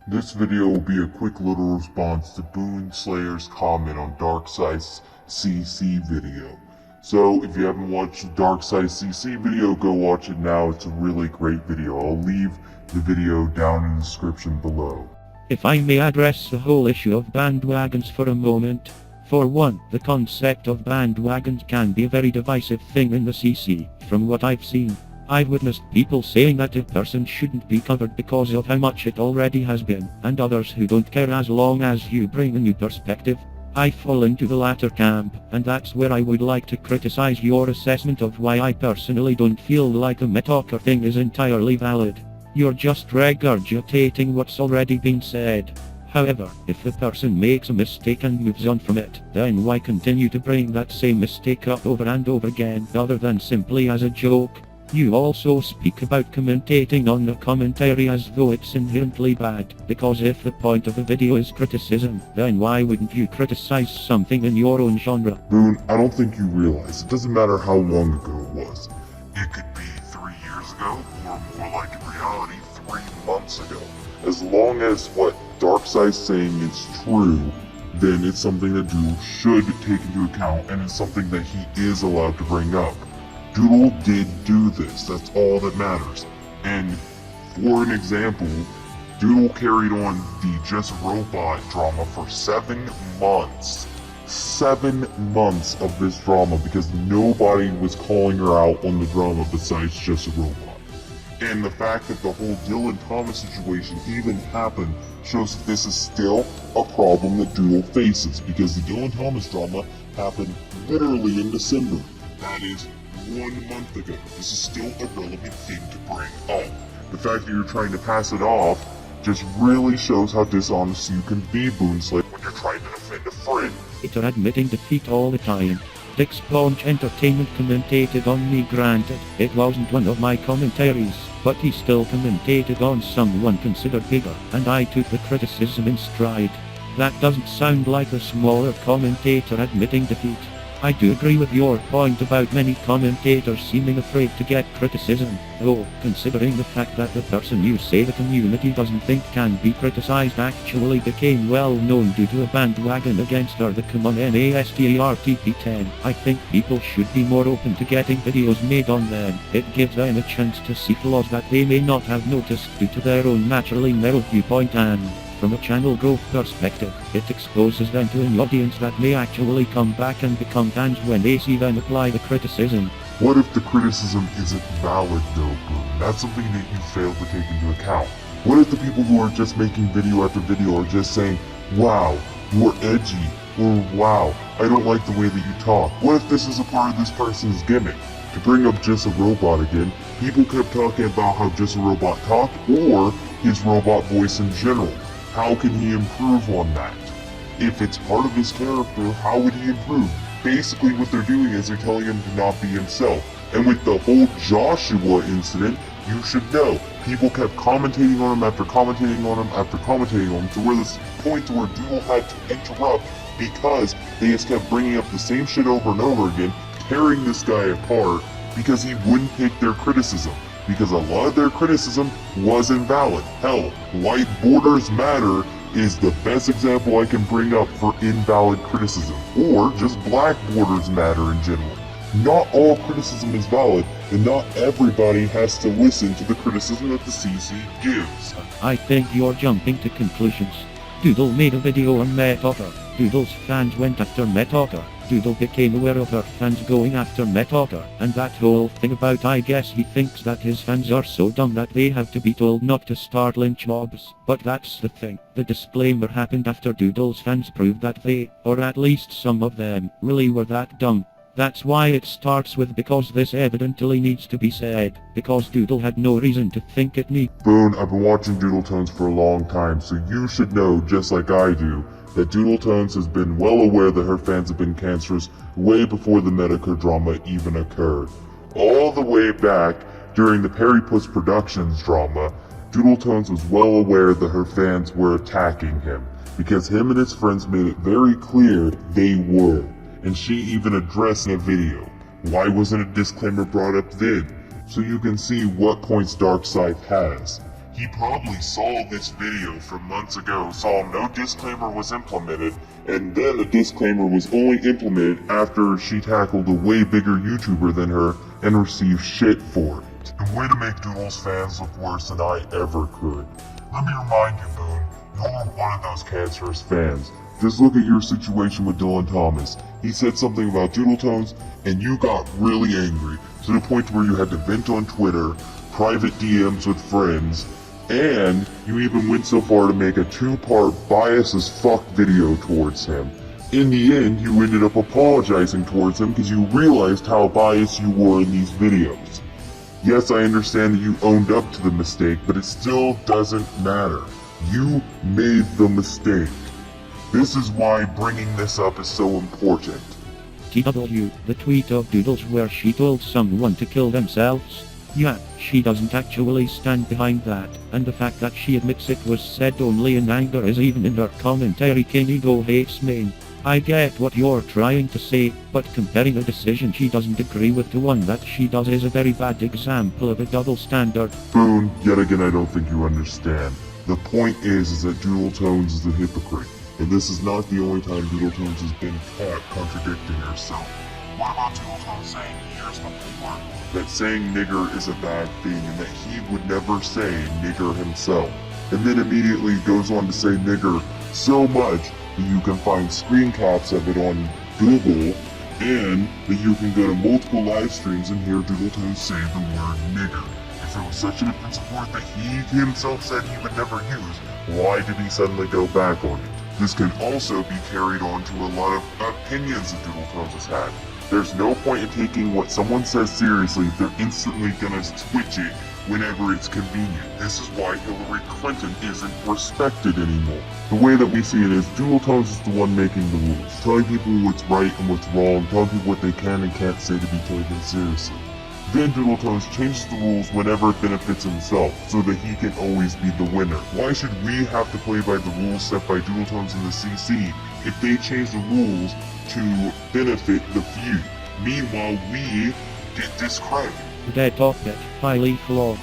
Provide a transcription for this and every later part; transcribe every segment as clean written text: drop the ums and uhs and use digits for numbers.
This video will be a quick little response to Boonslayer's comment on Darkscythe's CC video. So if you haven't watched the Darkscythe CC video, go watch it now. It's a really great video. I'll leave the video down in the description below. If I may address the whole issue of bandwagons for a moment. For one, the concept of bandwagons can be a very divisive thing in the CC. From what I've seen, I've witnessed people saying that a person shouldn't be covered because of how much it already has been, and others who don't care as long as you bring a new perspective. I fall into the latter camp, and that's where I would like to criticize your assessment of why I personally don't feel like the Metokur thing is entirely valid. You're just regurgitating what's already been said. However, if the person makes a mistake and moves on from it, then why continue to bring that same mistake up over and over again, other than simply as a joke? You also speak about commentating on the commentary as though it's inherently bad, because if the point of a video is criticism, then why wouldn't you criticize something in your own genre? Boone, I don't think you realize it doesn't matter how long ago it was. It could be 3 years ago, or more like in reality, 3 months ago. As long as what Darkscythe's saying is true, then it's something that Doodle should take into account, and it's something that he is allowed to bring up. Doodle did do this, that's all that matters. And for an example, Doodle carried on the Just Robot drama for 7 months. 7 months of this drama because nobody was calling her out on the drama besides Just a Robot. And the fact that the whole Dylan Thomas situation even happened shows that this is still a problem that Doodle faces, because the Dylan Thomas drama happened literally in December. That is 1 month ago. This is still a relevant thing to bring up. The fact that you're trying to pass it off just really shows how dishonest you can be, Boonslayer, when you're trying to defend a friend. They're admitting defeat all the time. Dick Sponge Entertainment commentated on me. Granted, it wasn't one of my commentaries, but he still commentated on someone considered bigger, and I took the criticism in stride. That doesn't sound like a smaller commentator admitting defeat. I do agree with your point about many commentators seeming afraid to get criticism, though, considering the fact that the person you say the community doesn't think can be criticized actually became well known due to a bandwagon against her the Come On NASTARTP10, I think people should be more open to getting videos made on them. It gives them a chance to see flaws that they may not have noticed due to their own naturally narrow viewpoint, and from a channel growth perspective, it exposes them to an audience that may actually come back and become fans when they see them apply the criticism. What if the criticism isn't valid though, Boone? That's something that you fail to take into account. What if the people who are just making video after video are just saying, wow, you're edgy, or wow, I don't like the way that you talk? What if this is a part of this person's gimmick? To bring up Just a Robot again, people kept talking about how Just a Robot talked, or his robot voice in general. How can he improve on that? If it's part of his character, how would he improve? Basically what they're doing is they're telling him to not be himself. And with the whole Joshua incident, you should know, people kept commentating on him after commentating on him after commentating on him, to where this point to where Doodle had to interrupt because they just kept bringing up the same shit over and over again, tearing this guy apart because he wouldn't take their criticism. Because a lot of their criticism was invalid. Hell, white borders matter is the best example I can bring up for invalid criticism. Or just black borders matter in general. Not all criticism is valid, and not everybody has to listen to the criticism that the CC gives. I think you're jumping to conclusions. Doodle made a video on Metokur. Doodle's fans went after Metokur. Doodle became aware of her fans going after Metokur, and that whole thing about I guess he thinks that his fans are so dumb that they have to be told not to start lynch mobs. But that's the thing, the disclaimer happened after Doodle's fans proved that they, or at least some of them, really were that dumb. That's why it starts with because this evidently needs to be said, because Doodle had no reason to think it need. Boone, I've been watching Doodle Tones for a long time, so you should know, just like I do, that Doodle Tones has been well aware that her fans have been cancerous way before the Metokur drama even occurred. All the way back during the Perry Puss Productions drama, Doodle Tones was well aware that her fans were attacking him, because him and his friends made it very clear they were, and she even addressed in a video. Why wasn't a disclaimer brought up then? So you can see what points Darkscythe has. He probably saw this video from months ago, saw no disclaimer was implemented, and then the disclaimer was only implemented after she tackled a way bigger YouTuber than her and received shit for it. A way to make Doodles fans look worse than I ever could. Let me remind you, Boone, you're one of those cancerous fans. Just look at your situation with Dylan Thomas. He said something about Doodle Tones, and you got really angry, to the point where you had to vent on Twitter, private DMs with friends, and you even went so far to make a 2-part bias as fuck video towards him. In the end, you ended up apologizing towards him because you realized how biased you were in these videos. Yes, I understand that you owned up to the mistake, but it still doesn't matter. You made the mistake. This is why bringing this up is so important. TW, the tweet of Doodles where she told someone to kill themselves? Yeah, she doesn't actually stand behind that, and the fact that she admits it was said only in anger is even in her commentary. King Ego hates me. I get what you're trying to say, but comparing a decision she doesn't agree with to one that she does is a very bad example of a double standard. Boone, yet again I don't think you understand. The point is that Doodle Tones is a hypocrite, and this is not the only time Doodle Tones has been caught contradicting herself. What about Doodle Tones saying here's the part, that saying nigger is a bad thing and that he would never say nigger himself, and then immediately goes on to say nigger so much that you can find screen caps of it on Google, and that you can go to multiple live streams and hear Doodle Tones say the word nigger. If it was such an offensive word that he himself said he would never use, why did he suddenly go back on it? This can also be carried on to a lot of opinions that Doodle Tones has had. There's no point in taking what someone says seriously if they're instantly gonna switch it whenever it's convenient. This is why Hillary Clinton isn't respected anymore. The way that we see it is, Doodle Tones is the one making the rules, telling people what's right and what's wrong, telling people what they can and can't say to be taken seriously. Then Doodle Tones changes the rules whenever it benefits himself, so that he can always be the winner. Why should we have to play by the rules set by Doodle Tones in the CC if they change the rules to benefit the few? Meanwhile, we get discredited. Dead topic, highly flawed.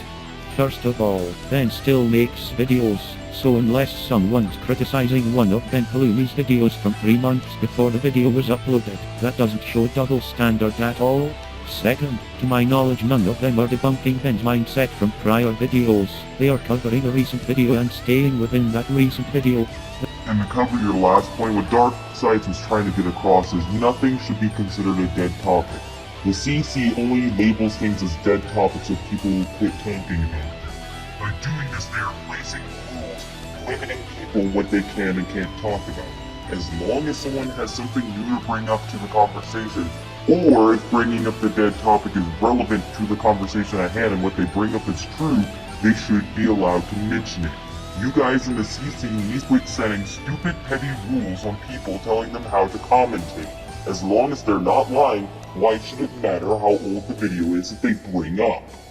First of all, Ben still makes videos, so unless someone's criticizing one of Ben Halumi's videos from 3 months before the video was uploaded, that doesn't show double standard at all. Second, to my knowledge none of them are debunking Ben's mindset from prior videos. They are covering a recent video and staying within that recent video. And to cover your last point, what Darkscythe was trying to get across is nothing should be considered a dead topic. The CC only labels things as dead topics if people quit talking about them. By doing this, they are placing rules, limiting people what they can and can't talk about. As long as someone has something new to bring up to the conversation, or if bringing up the dead topic is relevant to the conversation at hand and what they bring up is true, they should be allowed to mention it. You guys in the CC need to quit setting stupid petty rules on people telling them how to commentate. As long as they're not lying, why should it matter how old the video is that they bring up?